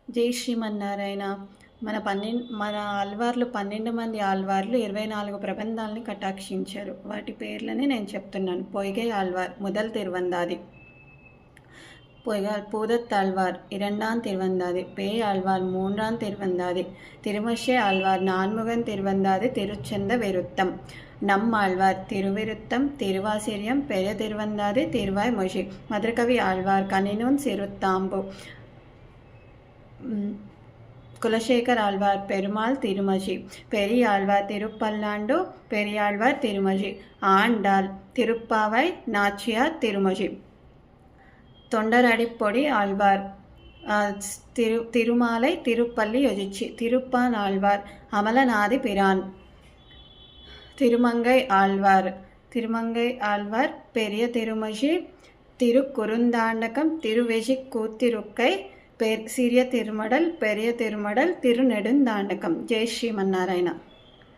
జై శ్రీమన్నారాయణ. మన ఆళ్వార్లు 12 మంది ఆళ్వార్లు 24 ప్రబంధాలని కటాక్షించారు. వాటి పేర్లని నేను చెప్తున్నాను. పొయ్గై ఆళ్వార్ முதல் திருவந்தாதி, பூதத்தாழ்வார் 2ஆம் திருவந்தாதி, பேய் ஆழ்வார் 3ஆம் திருவந்தாதி, திருமஷை ஆழ்வார் 4ஆம் திருவந்தாதி, திருச்செந்த விருத்தம், நம் ஆழ்வார் திருவிருத்தம், திருவாசிரியம், பெரிய திருவந்தாதி, திருவாய்மொழி, மதுரகவி ஆழ்வார் கனினூன் சிறுத்தாம்பு, குலசேகர் ஆழ்வார் பெருமாள் திருமஜி, பெரியாழ்வார் திருப்பல்லாண்டு, பெரியாழ்வார் திருமஜி, ஆண்டாள் திருப்பாவை, நாச்சியார் திருமஜி, தொண்டரடிப்பொடி ஆழ்வார் திருமாலை திருப்பள்ளி யோசிச்சி, திருப்பான் ஆழ்வார் அமலநாதி பிரான், திருமங்கை ஆழ்வார் பெரிய திருமஜி, திருக்குறுந்தாண்டகம், திருவெஜி கூத்திருக்கை, சிறிய திருமடல், பெரிய திருமடல், திருநெடுந்தாண்டகம். ஜெய் ஸ்ரீமன்னாராயணா.